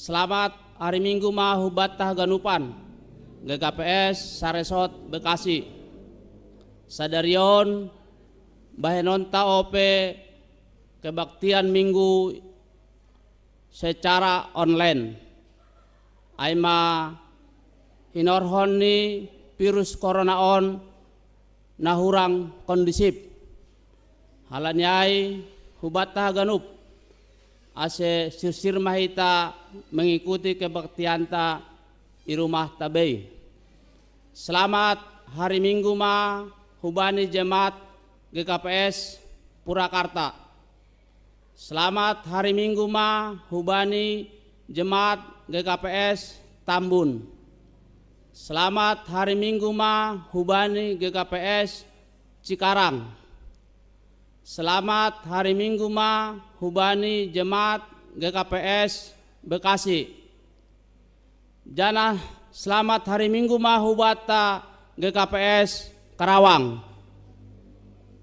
Selamat hari Minggu mah hubatah ganupan GKPS Saresot Bekasi. Sadarion bahenonta ope kebaktian minggu secara online. Aima hinorhon ni virus corona on nahurang kondisip. Halanyai hubatah ganup ase sir mahita mengikuti kebaktianta di rumah tabei. Selamat hari Minggu ma hubani jemaat GKPS Purwakarta. Selamat hari Minggu ma hubani jemaat GKPS Tambun. Selamat hari Minggu ma hubani GKPS Cikarang. Selamat hari Minggu ma hubani jemaat GKPS Bekasi. Jana selamat hari Minggu ma hubata GKPS Karawang.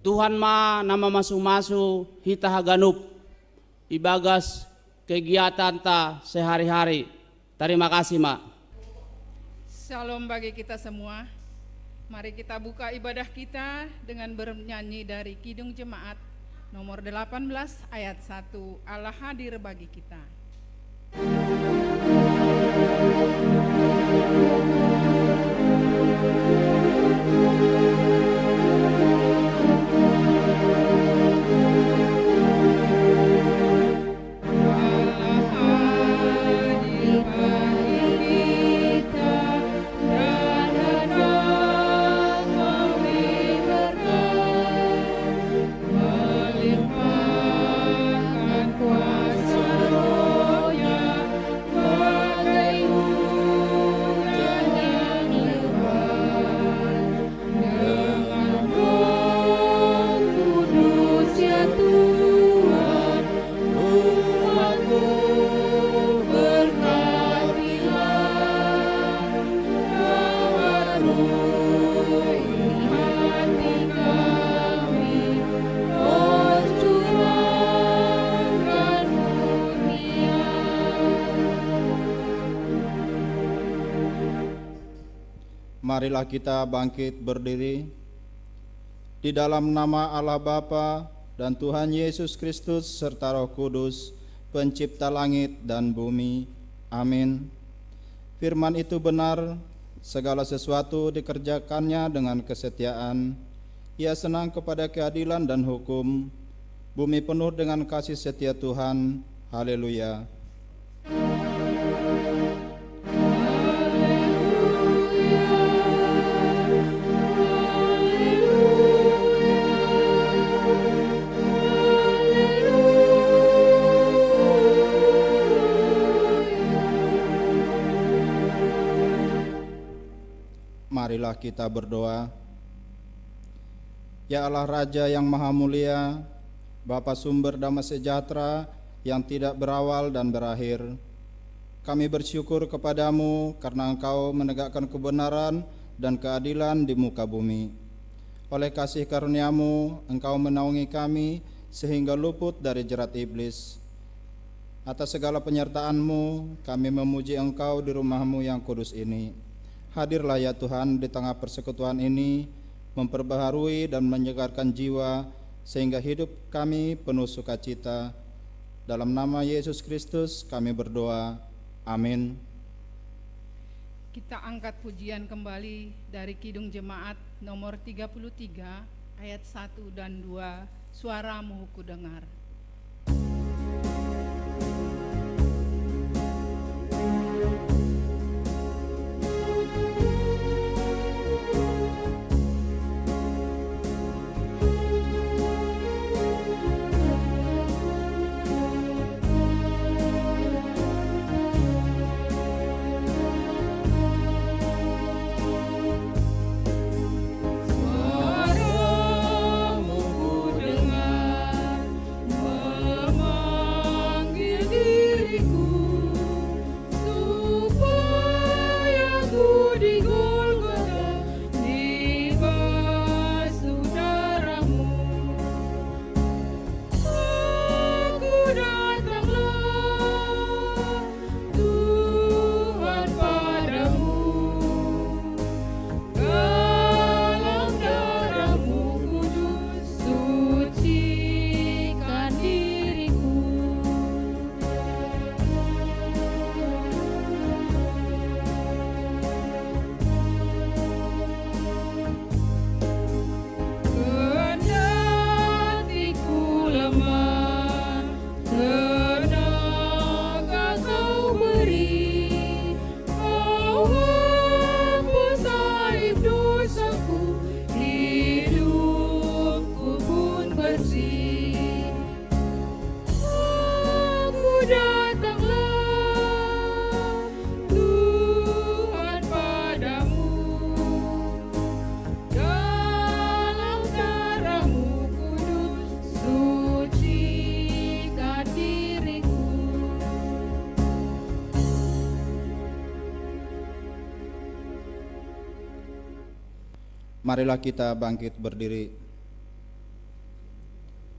Tuhan ma nama masu-masu hita haganup ibagas kegiatan ta sehari-hari. Terima kasih ma. Shalom bagi kita semua. Mari kita buka ibadah kita dengan bernyanyi dari Kidung Jemaat nomor 18 ayat 1. Allah hadir bagi kita. Marilah kita bangkit berdiri di dalam nama Allah Bapa dan Tuhan Yesus Kristus serta Roh Kudus, pencipta langit dan bumi. Amin. Firman itu benar, segala sesuatu dikerjakannya dengan kesetiaan. Ia senang kepada keadilan dan hukum. Bumi penuh dengan kasih setia Tuhan. Haleluya. Marilah kita berdoa. Ya Allah Raja yang Maha Mulia, Bapa sumber damai sejahtera yang tidak berawal dan berakhir, kami bersyukur kepadamu karena Engkau menegakkan kebenaran dan keadilan di muka bumi. Oleh kasih karunia-Mu, Engkau menaungi kami sehingga luput dari jerat iblis. Atas segala penyertaan-Mu, kami memuji Engkau di rumah-Mu yang kudus ini. Hadirlah ya Tuhan di tengah persekutuan ini, memperbaharui dan menyegarkan jiwa, sehingga hidup kami penuh sukacita. Dalam nama Yesus Kristus kami berdoa. Amin. Kita angkat pujian kembali dari Kidung Jemaat nomor 33 ayat 1 dan 2. Suaramu ku dengar. Suaramu ku dengar, Tuhan. Marilah kita bangkit berdiri.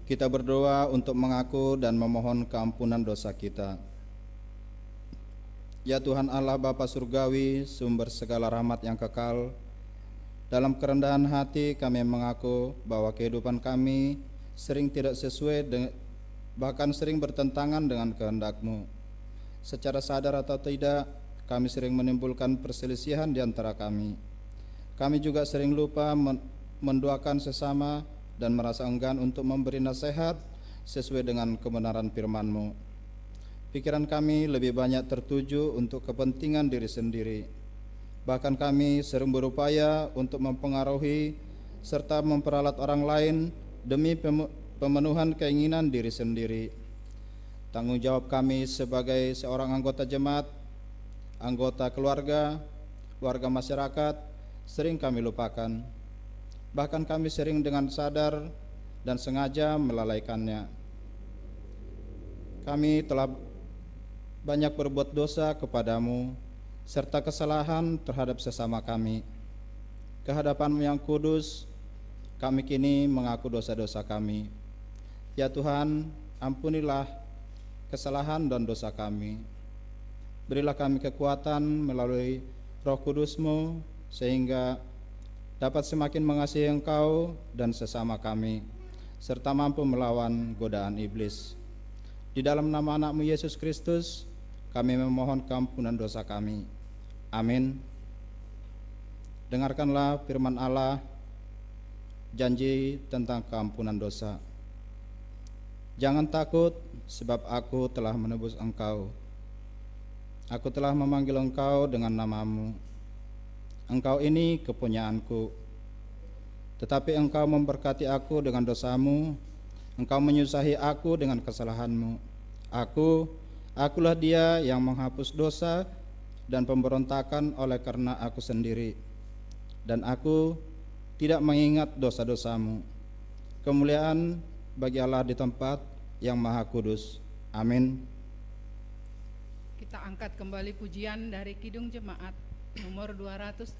Kita berdoa untuk mengaku dan memohon keampunan dosa kita. Ya Tuhan Allah Bapa Surgawi, sumber segala rahmat yang kekal, dalam kerendahan hati kami mengaku bahwa kehidupan kami sering tidak sesuai bahkan sering bertentangan dengan kehendak-Mu. Secara sadar atau tidak, kami sering menimbulkan perselisihan di antara kami. Kami juga sering lupa mendoakan sesama dan merasa enggan untuk memberi nasihat sesuai dengan kebenaran firman-Mu. Pikiran kami lebih banyak tertuju untuk kepentingan diri sendiri. Bahkan kami sering berupaya untuk mempengaruhi serta memperalat orang lain demi pemenuhan keinginan diri sendiri. Tanggung jawab kami sebagai seorang anggota jemaat, anggota keluarga, warga masyarakat sering kami lupakan. Bahkan kami sering dengan sadar dan sengaja melalaikannya. Kami telah banyak berbuat dosa kepadamu serta kesalahan terhadap sesama kami. Kehadapan-Mu yang kudus, kami kini mengaku dosa-dosa kami. Ya Tuhan, ampunilah kesalahan dan dosa kami. Berilah kami kekuatan melalui Roh Kudus-Mu sehingga dapat semakin mengasihi Engkau dan sesama kami, serta mampu melawan godaan iblis. Di dalam nama anak-Mu Yesus Kristus, kami memohon keampunan dosa kami. Amin. Dengarkanlah firman Allah, janji tentang keampunan dosa. Jangan takut, sebab aku telah menebus engkau. Aku telah memanggil engkau dengan namamu. Engkau ini kepunyaanku. Tetapi engkau memberkati aku dengan dosamu, engkau menyusahi aku dengan kesalahanmu. Akulah dia yang menghapus dosa dan pemberontakan oleh karena aku sendiri. Dan aku tidak mengingat dosa-dosamu. Kemuliaan bagi Allah di tempat yang maha kudus. Amin. Kita angkat kembali pujian dari Kidung Jemaat nomor 242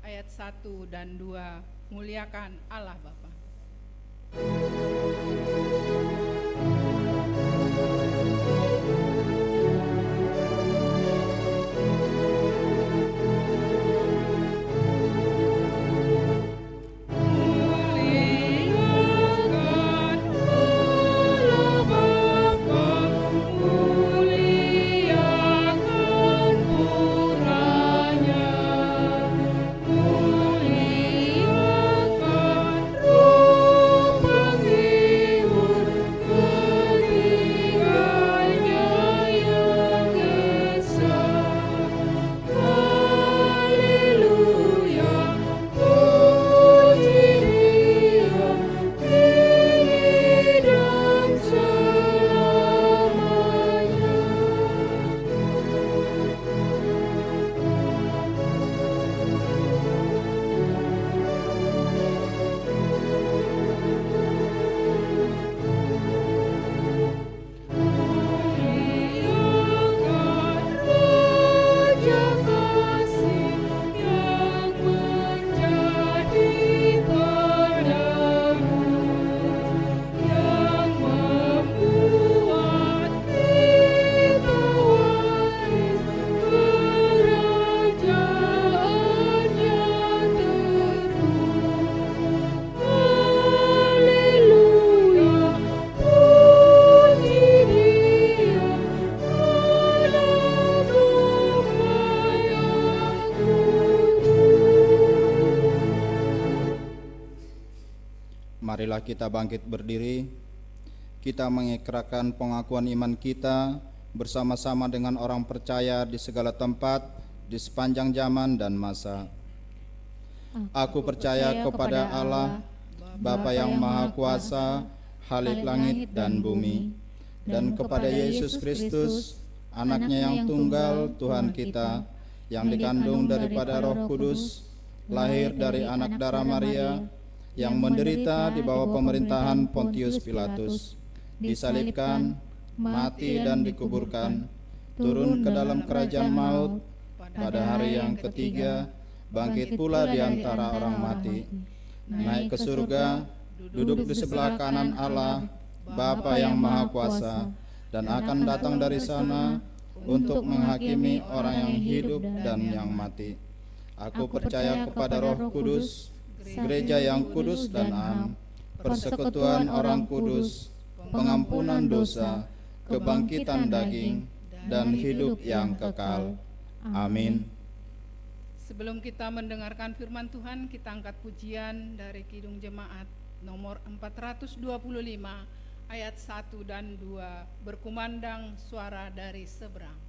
ayat 1 dan 2. Muliakan Allah Bapa. Marilah kita bangkit berdiri. Kita mengikrarkan pengakuan iman kita bersama-sama dengan orang percaya di segala tempat, di sepanjang zaman dan masa. Aku percaya kepada Allah, Bapa yang Maha Kuasa, Khalik langit dan bumi, dan kepada Yesus Kristus, Anaknya yang tunggal Tuhan kita, yang dikandung daripada Roh Kudus, lahir dari anak darah Maria, yang menderita di bawah pemerintahan Pontius Pilatus, disalibkan, mati dan dikuburkan, turun ke dalam kerajaan maut, pada hari yang ketiga bangkit pula di antara orang mati, naik ke surga, duduk di sebelah kanan Allah, Bapa yang Maha Kuasa, dan akan datang dari sana untuk menghakimi orang yang hidup dan yang mati. Aku percaya kepada Roh Kudus, gereja yang kudus dan am, persekutuan orang kudus, pengampunan dosa, kebangkitan daging, dan hidup yang kekal. Amin. Sebelum kita mendengarkan firman Tuhan, kita angkat pujian dari Kidung Jemaat nomor 425 ayat 1 dan 2, berkumandang suara dari seberang.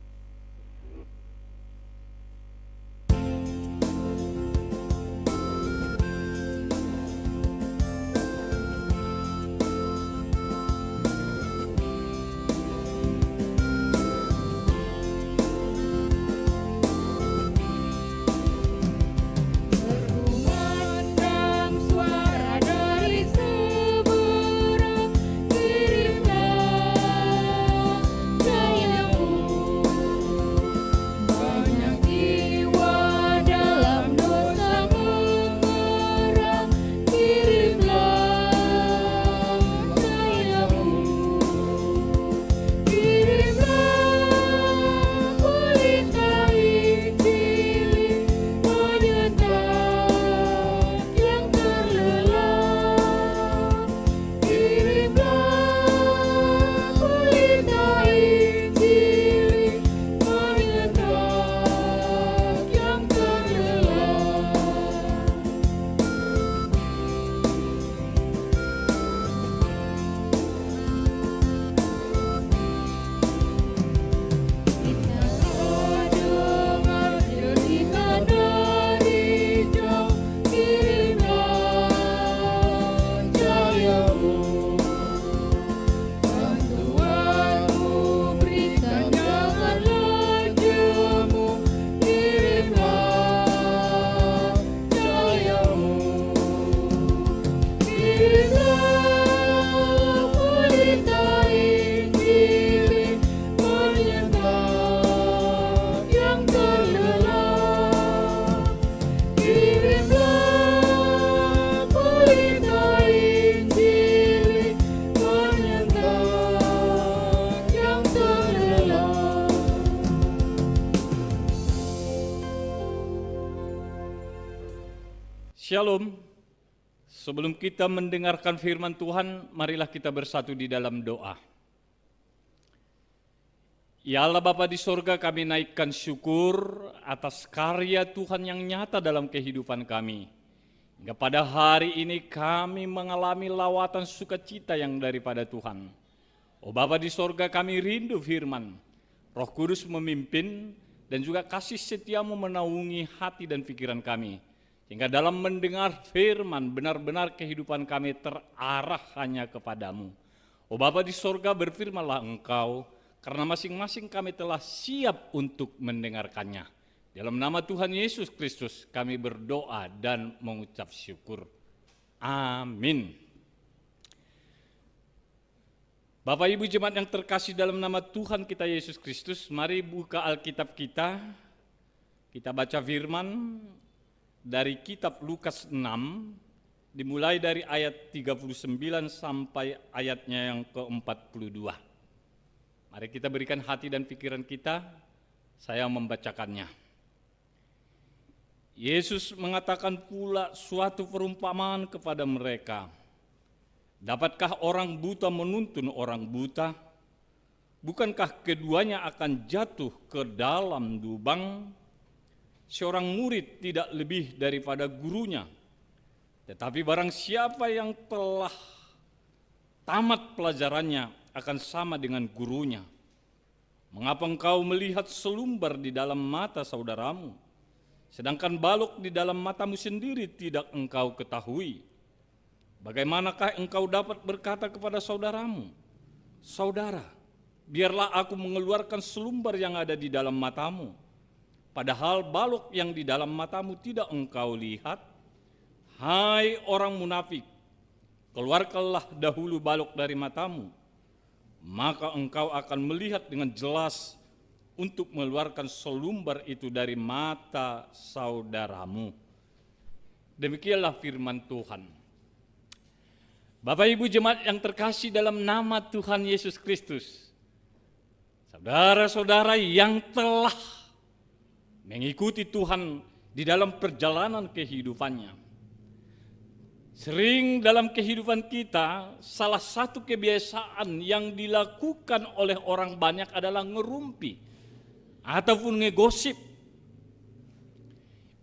Shalom. Sebelum kita mendengarkan firman Tuhan, marilah kita bersatu di dalam doa. Ya Allah Bapa di sorga, kami naikkan syukur atas karya Tuhan yang nyata dalam kehidupan kami. Hingga pada hari ini kami mengalami lawatan sukacita yang daripada Tuhan. Oh Bapa di sorga, kami rindu firman. Roh Kudus memimpin dan juga kasih setiamu menaungi hati dan pikiran kami. Hingga dalam mendengar firman, benar-benar kehidupan kami terarah hanya kepadamu. Oh Bapa di sorga, berfirmanlah Engkau, karena masing-masing kami telah siap untuk mendengarkannya. Dalam nama Tuhan Yesus Kristus kami berdoa dan mengucap syukur. Amin. Bapak Ibu jemaat yang terkasih dalam nama Tuhan kita Yesus Kristus, mari buka Alkitab kita. Kita baca firman dari kitab Lukas 6, dimulai dari ayat 39 sampai ayatnya yang ke-42. Mari kita berikan hati dan pikiran kita, saya membacakannya. Yesus mengatakan pula suatu perumpamaan kepada mereka. Dapatkah orang buta menuntun orang buta? Bukankah keduanya akan jatuh ke dalam lubang? Seorang murid tidak lebih daripada gurunya. Tetapi barang siapa yang telah tamat pelajarannya akan sama dengan gurunya. Mengapa engkau melihat selumbar di dalam mata saudaramu, sedangkan balok di dalam matamu sendiri tidak engkau ketahui? Bagaimanakah engkau dapat berkata kepada saudaramu, saudara, biarlah aku mengeluarkan selumbar yang ada di dalam matamu, padahal balok yang di dalam matamu tidak engkau lihat? Hai orang munafik, keluarkanlah dahulu balok dari matamu, maka engkau akan melihat dengan jelas untuk mengeluarkan selumbar itu dari mata saudaramu. Demikianlah firman Tuhan. Bapak Ibu jemaat yang terkasih dalam nama Tuhan Yesus Kristus, saudara-saudara yang telah mengikuti Tuhan di dalam perjalanan kehidupannya, sering dalam kehidupan kita, salah satu kebiasaan yang dilakukan oleh orang banyak adalah ngerumpi ataupun ngegosip.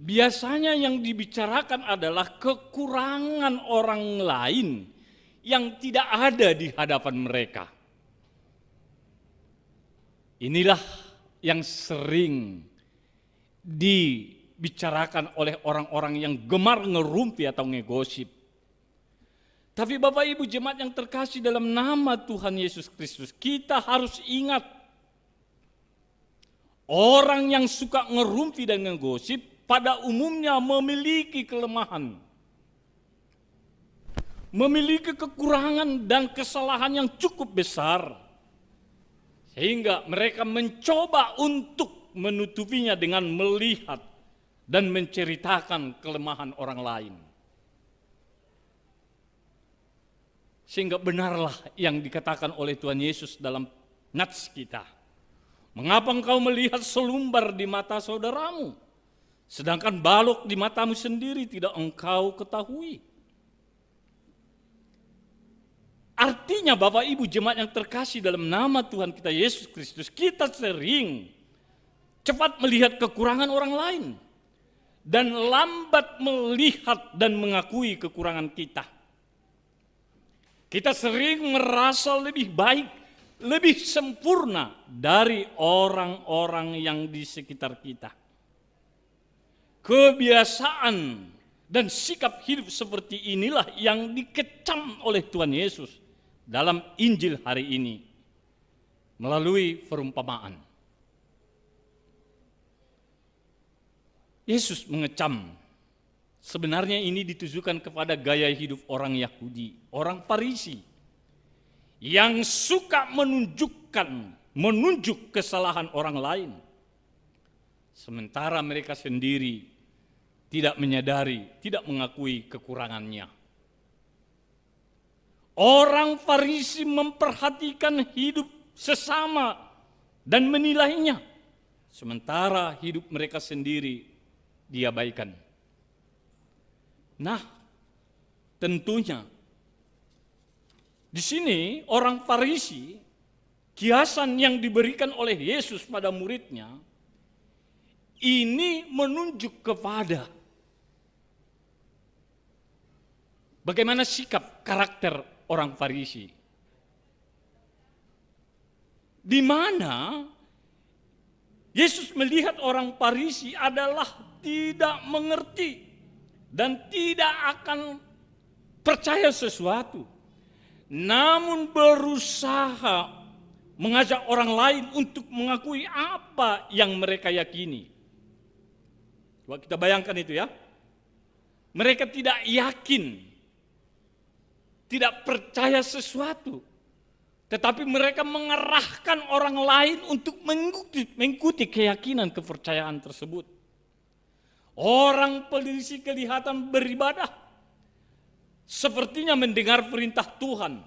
Biasanya yang dibicarakan adalah kekurangan orang lain yang tidak ada di hadapan mereka. Inilah yang sering dibicarakan oleh orang-orang yang gemar ngerumpi atau ngegosip. Tapi Bapak Ibu jemaat yang terkasih dalam nama Tuhan Yesus Kristus, kita harus ingat, orang yang suka ngerumpi dan ngegosip pada umumnya memiliki kelemahan, memiliki kekurangan dan kesalahan yang cukup besar, sehingga mereka mencoba untuk menutupinya dengan melihat dan menceritakan kelemahan orang lain. Sehingga benarlah yang dikatakan oleh Tuhan Yesus dalam nats kita. Mengapa engkau melihat selumbar di mata saudaramu, sedangkan balok di matamu sendiri tidak engkau ketahui? Artinya Bapak Ibu jemaat yang terkasih dalam nama Tuhan kita Yesus Kristus, kita sering cepat melihat kekurangan orang lain dan lambat melihat dan mengakui kekurangan kita. Kita sering merasa lebih baik, lebih sempurna dari orang-orang yang di sekitar kita. Kebiasaan dan sikap hidup seperti inilah yang dikecam oleh Tuhan Yesus dalam Injil hari ini melalui perumpamaan. Yesus mengecam. Sebenarnya ini ditujukan kepada gaya hidup orang Yahudi, orang Farisi, yang suka menunjuk kesalahan orang lain, sementara mereka sendiri tidak menyadari, tidak mengakui kekurangannya. Orang Farisi memperhatikan hidup sesama dan menilainya, sementara hidup mereka sendiri diabaikan. Nah, tentunya di sini orang Farisi, kiasan yang diberikan oleh Yesus pada muridnya ini menunjuk kepada bagaimana sikap karakter orang Farisi, di mana Yesus melihat orang Farisi adalah tidak mengerti dan tidak akan percaya sesuatu, namun berusaha mengajak orang lain untuk mengakui apa yang mereka yakini. Coba kita bayangkan itu ya. Mereka tidak yakin, tidak percaya sesuatu, tetapi mereka mengerahkan orang lain untuk mengikuti keyakinan kepercayaan tersebut. Orang Farisi kelihatan beribadah, sepertinya mendengar perintah Tuhan,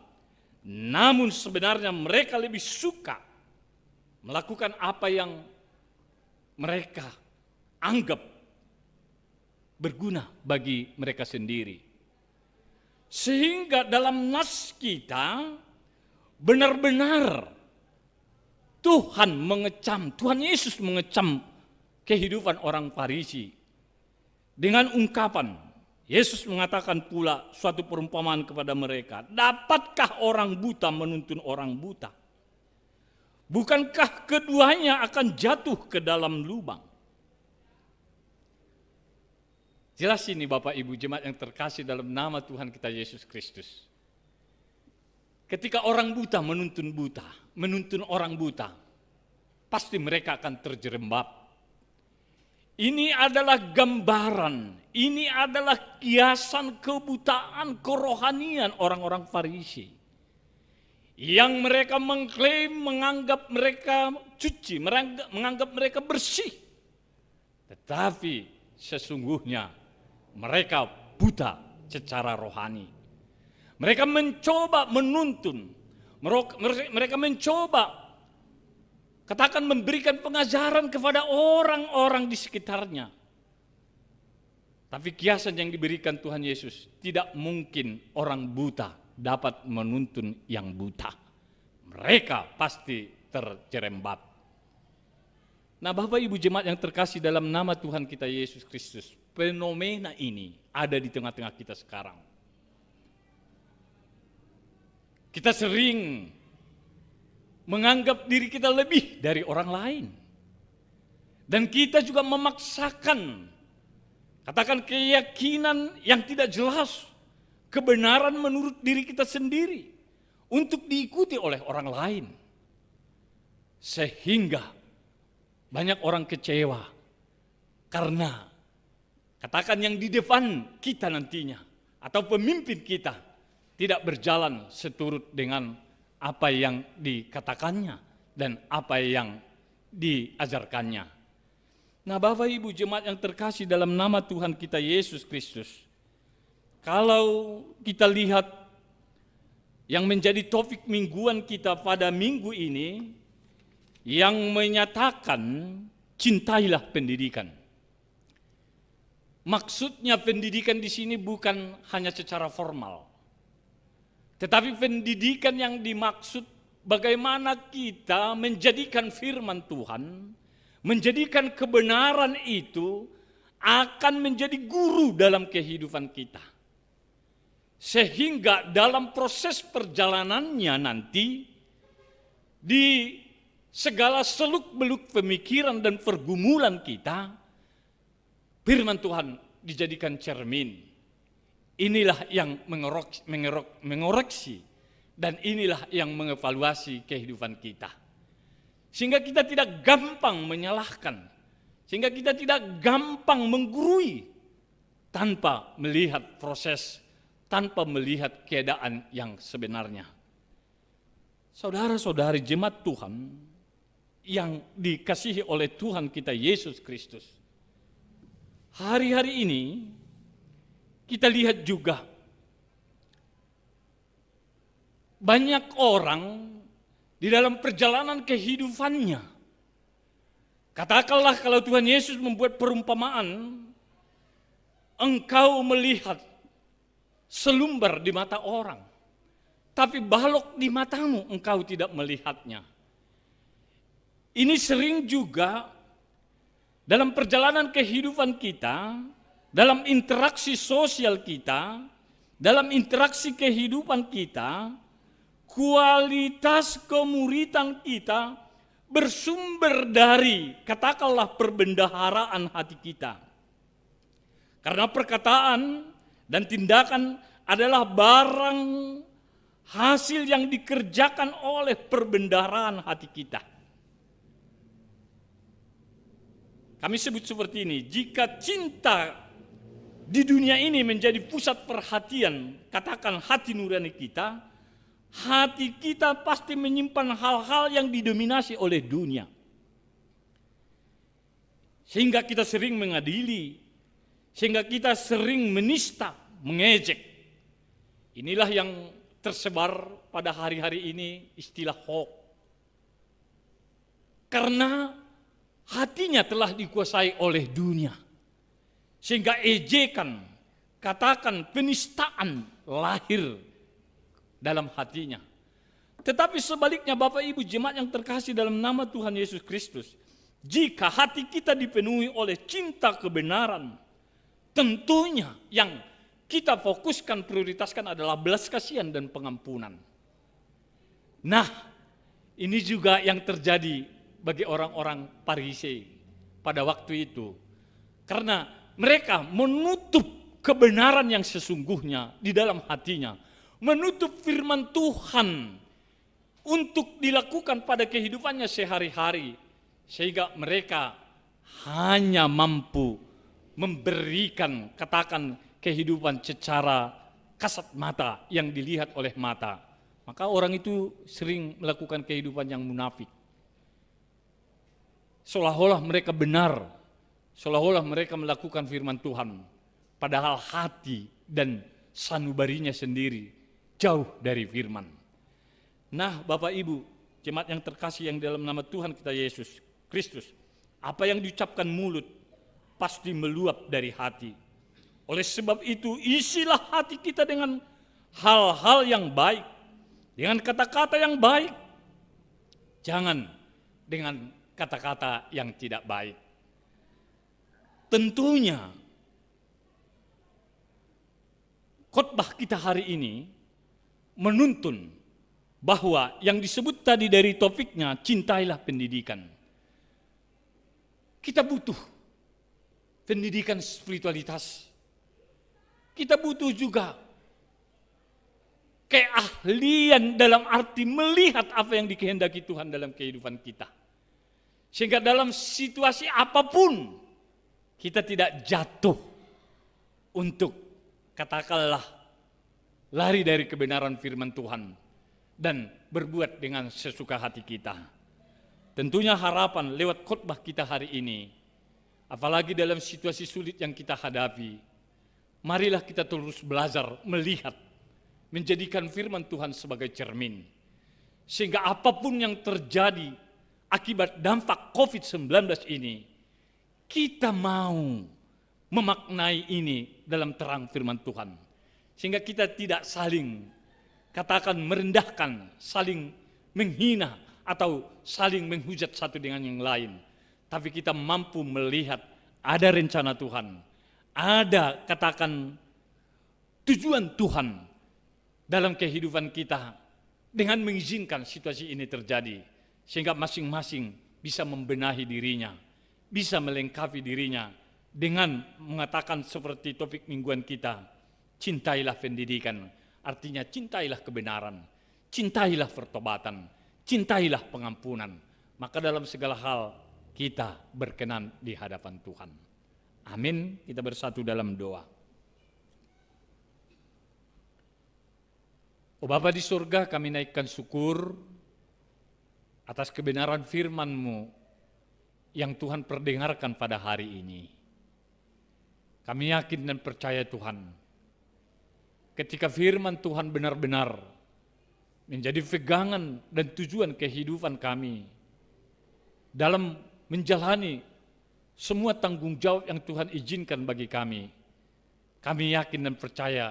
namun sebenarnya mereka lebih suka melakukan apa yang mereka anggap berguna bagi mereka sendiri. Sehingga dalam nas kita benar-benar Tuhan Yesus mengecam kehidupan orang Farisi dengan ungkapan, Yesus mengatakan pula suatu perumpamaan kepada mereka, dapatkah orang buta menuntun orang buta? Bukankah keduanya akan jatuh ke dalam lubang? Jelas ini Bapak Ibu jemaat yang terkasih dalam nama Tuhan kita Yesus Kristus. Ketika orang buta menuntun orang buta, pasti mereka akan terjerembab. Ini adalah gambaran, ini adalah kiasan kebutaan kerohanian orang-orang Farisi yang mereka mengklaim menganggap mereka suci, menganggap mereka bersih. Tetapi sesungguhnya mereka buta secara rohani. Mereka mencoba menuntun, mereka mencoba katakan memberikan pengajaran kepada orang-orang di sekitarnya. Tapi kiasan yang diberikan Tuhan Yesus, tidak mungkin orang buta dapat menuntun yang buta. Mereka pasti terjerembab. Nah, Bapak Ibu jemaat yang terkasih dalam nama Tuhan kita Yesus Kristus, fenomena ini ada di tengah-tengah kita sekarang. Kita sering menganggap diri kita lebih dari orang lain. Dan kita juga memaksakan, katakan keyakinan yang tidak jelas, kebenaran menurut diri kita sendiri untuk diikuti oleh orang lain. Sehingga banyak orang kecewa karena katakan yang di depan kita nantinya atau pemimpin kita tidak berjalan seturut dengan apa yang dikatakannya dan apa yang diajarkannya. Nah, Bapak Ibu jemaat yang terkasih dalam nama Tuhan kita Yesus Kristus, kalau kita lihat yang menjadi topik mingguan kita pada minggu ini, yang menyatakan cintailah pendidikan. Maksudnya pendidikan di sini bukan hanya secara formal, tetapi pendidikan yang dimaksud bagaimana kita menjadikan firman Tuhan, menjadikan kebenaran itu akan menjadi guru dalam kehidupan kita. Sehingga dalam proses perjalanannya nanti, di segala seluk-beluk pemikiran dan pergumulan kita, firman Tuhan dijadikan cermin. Inilah yang mengoreksi dan inilah yang mengevaluasi kehidupan kita. Sehingga kita tidak gampang menyalahkan, sehingga kita tidak gampang menggurui tanpa melihat proses, tanpa melihat keadaan yang sebenarnya. Saudara-saudari jemaat Tuhan yang dikasihi oleh Tuhan kita Yesus Kristus, hari-hari ini kita lihat juga banyak orang di dalam perjalanan kehidupannya. Katakanlah kalau Tuhan Yesus membuat perumpamaan, engkau melihat selumbar di mata orang, tapi balok di matamu engkau tidak melihatnya. Ini sering juga dalam perjalanan kehidupan kita, dalam interaksi sosial kita, dalam interaksi kehidupan kita, kualitas kemuridan kita bersumber dari, katakanlah, perbendaharaan hati kita. Karena perkataan dan tindakan adalah barang hasil yang dikerjakan oleh perbendaharaan hati kita. Kami sebut seperti ini, jika cinta di dunia ini menjadi pusat perhatian, katakan hati nurani kita, hati kita pasti menyimpan hal-hal yang didominasi oleh dunia. Sehingga kita sering mengadili, sehingga kita sering menista, mengejek. Inilah yang tersebar pada hari-hari ini istilah hoax. Karena hatinya telah dikuasai oleh dunia. Sehingga ejekan, katakan penistaan lahir dalam hatinya. Tetapi sebaliknya Bapak Ibu jemaat yang terkasih dalam nama Tuhan Yesus Kristus, jika hati kita dipenuhi oleh cinta kebenaran, tentunya yang kita fokuskan, prioritaskan adalah belas kasihan dan pengampunan. Nah, ini juga yang terjadi bagi orang-orang Farisi pada waktu itu. Karena mereka menutup kebenaran yang sesungguhnya di dalam hatinya, menutup firman Tuhan untuk dilakukan pada kehidupannya sehari-hari, sehingga mereka hanya mampu memberikan, katakan, kehidupan secara kasat mata yang dilihat oleh mata, maka orang itu sering melakukan kehidupan yang munafik. Seolah-olah mereka benar, seolah-olah mereka melakukan firman Tuhan, padahal hati dan sanubarinya sendiri jauh dari firman. Nah, Bapak Ibu, jemaat yang terkasih yang dalam nama Tuhan kita Yesus Kristus, apa yang diucapkan mulut pasti meluap dari hati. Oleh sebab itu, isilah hati kita dengan hal-hal yang baik, dengan kata-kata yang baik, jangan dengan kata-kata yang tidak baik. Tentunya khotbah kita hari ini menuntun bahwa yang disebut tadi dari topiknya, cintailah pendidikan. Kita butuh pendidikan spiritualitas. Kita butuh juga keahlian dalam arti melihat apa yang dikehendaki Tuhan dalam kehidupan kita. Sehingga dalam situasi apapun kita tidak jatuh untuk katakanlah lari dari kebenaran firman Tuhan dan berbuat dengan sesuka hati kita. Tentunya harapan lewat khotbah kita hari ini, apalagi dalam situasi sulit yang kita hadapi, marilah kita terus belajar melihat, menjadikan firman Tuhan sebagai cermin. Sehingga apapun yang terjadi akibat dampak COVID-19 ini, kita mau memaknai ini dalam terang firman Tuhan. Sehingga kita tidak saling katakan merendahkan, saling menghina, atau saling menghujat satu dengan yang lain. Tapi kita mampu melihat ada rencana Tuhan, ada katakan tujuan Tuhan dalam kehidupan kita dengan mengizinkan situasi ini terjadi. Sehingga masing-masing bisa membenahi dirinya, bisa melengkapi dirinya dengan mengatakan seperti topik mingguan kita, cintailah pendidikan, artinya cintailah kebenaran, cintailah pertobatan, cintailah pengampunan. Maka dalam segala hal kita berkenan di hadapan Tuhan. Amin. Kita bersatu dalam doa. Oh Bapa di surga, kami naikkan syukur atas kebenaran firman-Mu yang Tuhan perdengarkan pada hari ini. Kami yakin dan percaya Tuhan, ketika firman Tuhan benar-benar menjadi pegangan dan tujuan kehidupan kami dalam menjalani semua tanggung jawab yang Tuhan izinkan bagi kami yakin dan percaya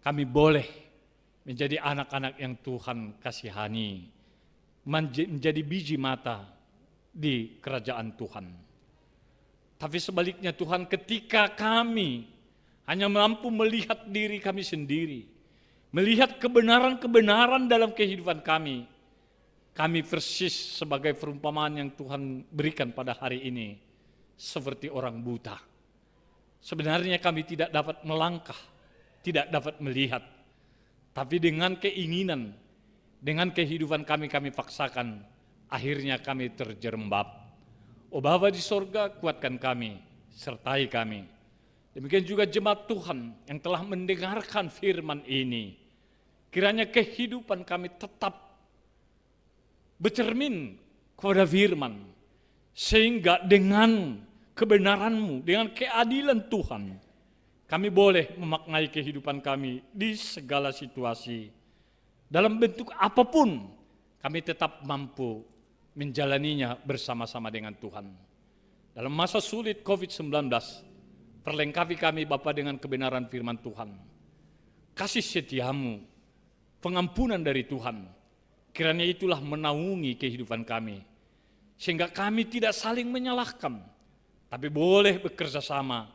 kami boleh menjadi anak-anak yang Tuhan kasihani, menjadi biji mata di kerajaan Tuhan. Tapi sebaliknya Tuhan, ketika kami hanya mampu melihat diri kami sendiri, melihat kebenaran-kebenaran dalam kehidupan kami persis sebagai perumpamaan yang Tuhan berikan pada hari ini, seperti orang buta. Sebenarnya kami tidak dapat melangkah, tidak dapat melihat, tapi dengan keinginan, dengan kehidupan kami paksakan, akhirnya kami terjerembab. Oh Bapa di sorga, kuatkan kami, sertai kami. Demikian juga jemaat Tuhan yang telah mendengarkan firman ini. Kiranya kehidupan kami tetap bercermin kepada firman. Sehingga dengan kebenaran-Mu, dengan keadilan Tuhan, kami boleh memaknai kehidupan kami di segala situasi. Dalam bentuk apapun, kami tetap mampu menjalaninya bersama-sama dengan Tuhan. Dalam masa sulit COVID-19, perlengkapi kami Bapa dengan kebenaran firman Tuhan. Kasih setia-Mu, pengampunan dari Tuhan, kiranya itulah menaungi kehidupan kami. Sehingga kami tidak saling menyalahkan, tapi boleh bekerja sama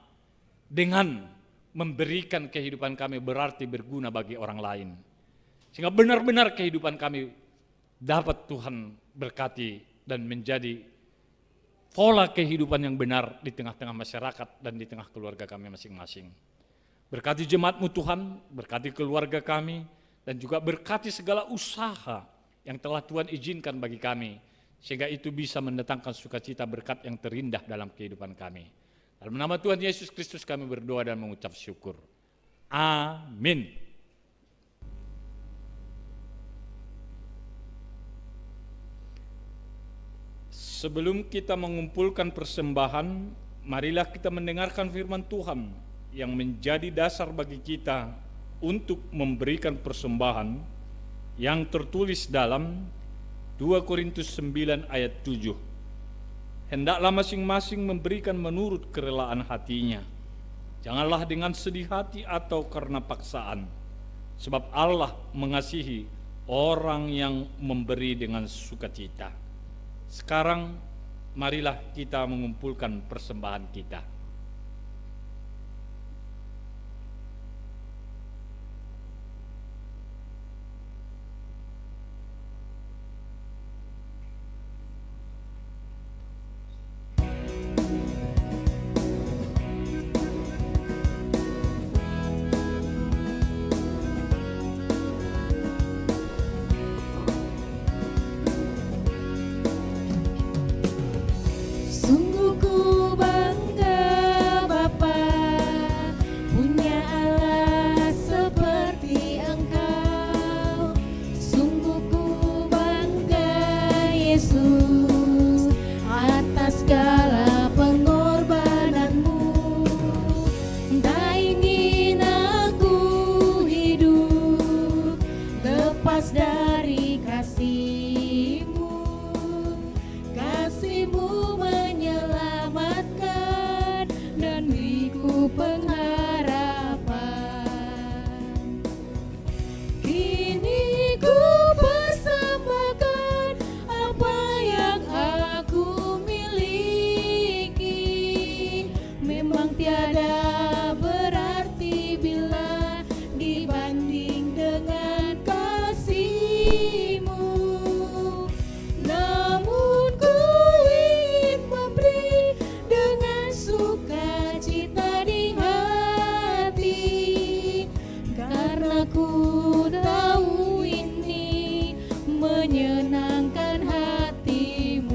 dengan memberikan kehidupan kami berarti berguna bagi orang lain. Sehingga benar-benar kehidupan kami dapat Tuhan berkati dan menjadi pola kehidupan yang benar di tengah-tengah masyarakat dan di tengah keluarga kami masing-masing. Berkati jemaat-Mu Tuhan, berkati keluarga kami, dan juga berkati segala usaha yang telah Tuhan izinkan bagi kami, sehingga itu bisa mendatangkan sukacita berkat yang terindah dalam kehidupan kami. Dalam nama Tuhan Yesus Kristus kami berdoa dan mengucap syukur. Amin. Sebelum kita mengumpulkan persembahan, marilah kita mendengarkan firman Tuhan yang menjadi dasar bagi kita untuk memberikan persembahan yang tertulis dalam 2 Korintus 9 ayat 7. Hendaklah masing-masing memberikan menurut kerelaan hatinya. Janganlah dengan sedih hati atau karena paksaan, sebab Allah mengasihi orang yang memberi dengan sukacita. Sekarang marilah kita mengumpulkan persembahan kita. Sungguh ku bangga Bapa punya Allah seperti Engkau. Sungguh ku bangga Yesus atas segala pengorbananmu. Tak ingin aku hidup lepas dari kasih-Mu. Kasih-Mu menyelamatkan dan beriku pengharapan. Kini ku persembahkan apa yang aku miliki. Memang tiada berarti bila dibanding dengan kasih-Mu. Namun ku ingin memberi dengan sukacita di hati, karena ku tahu ini menyenangkan hati-Mu.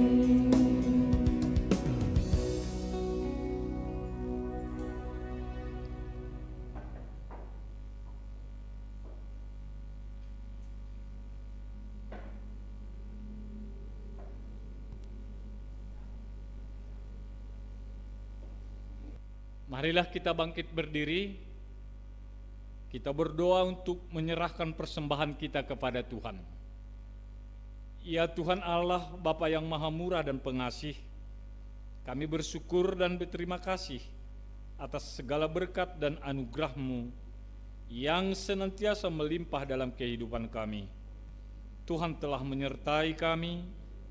Marilah kita bangkit berdiri. Kita berdoa untuk menyerahkan persembahan kita kepada Tuhan. Ya Tuhan Allah, Bapa yang Maha Murah dan Pengasih, kami bersyukur dan berterima kasih atas segala berkat dan anugerah-Mu yang senantiasa melimpah dalam kehidupan kami. Tuhan telah menyertai kami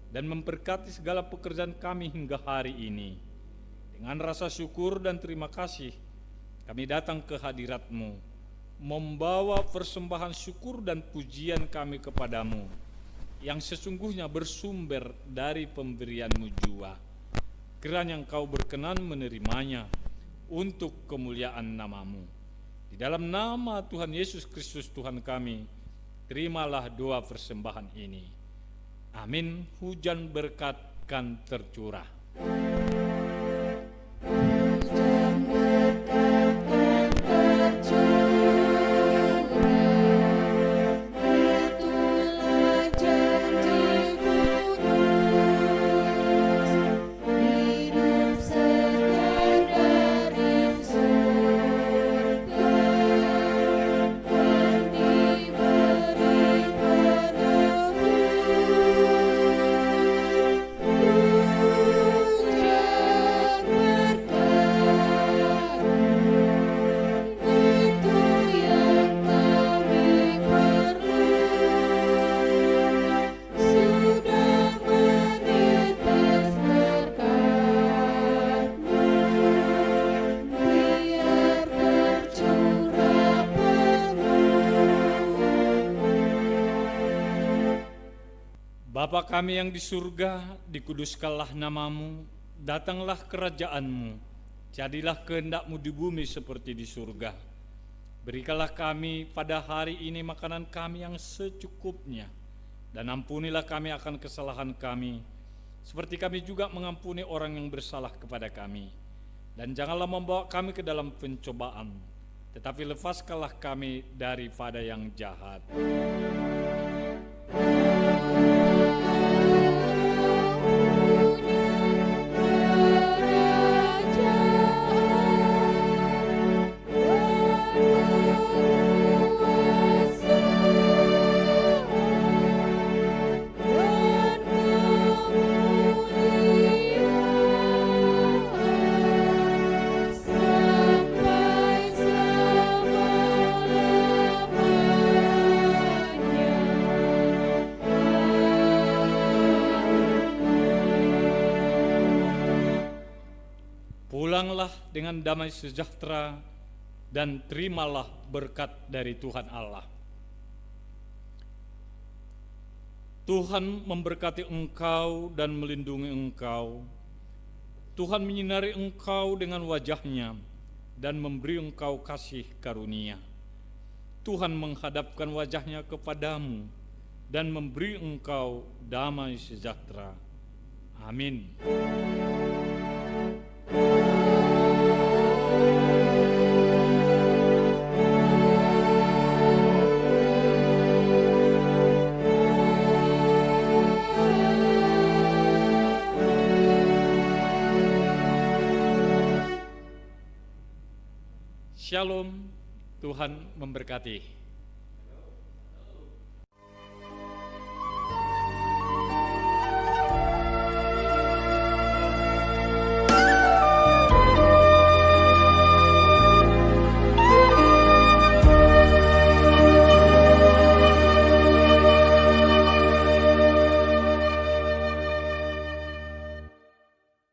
dan memberkati segala pekerjaan kami hingga hari ini. Dengan rasa syukur dan terima kasih, kami datang ke hadirat-Mu, membawa persembahan syukur dan pujian kami kepadamu, yang sesungguhnya bersumber dari pemberian-Mu jua. Kiranya Engkau berkenan menerimanya untuk kemuliaan nama-Mu. Di dalam nama Tuhan Yesus Kristus Tuhan kami, terimalah doa persembahan ini. Amin. Hujan berkat kan tercurah. Hujan berkat kan tercurah, itulah janji-Mu Kudus. Hidup segar dari surga, dan diberi Bapa kami yang di surga, dikuduskanlah nama-Mu, datanglah kerajaan-Mu, jadilah kehendak-Mu di bumi seperti di surga. Berikanlah kami pada hari ini makanan kami yang secukupnya, dan ampunilah kami akan kesalahan kami, seperti kami juga mengampuni orang yang bersalah kepada kami. Dan janganlah membawa kami ke dalam pencobaan, tetapi lepaskanlah kami daripada yang jahat. Punya dengan damai sejahtera dan terimalah berkat dari Tuhan Allah. Tuhan memberkati engkau dan melindungi engkau. Tuhan menyinari engkau dengan wajah-Nya dan memberi engkau kasih karunia. Tuhan menghadapkan wajah-Nya kepadamu dan memberi engkau damai sejahtera. Amin. Shalom, Tuhan memberkati.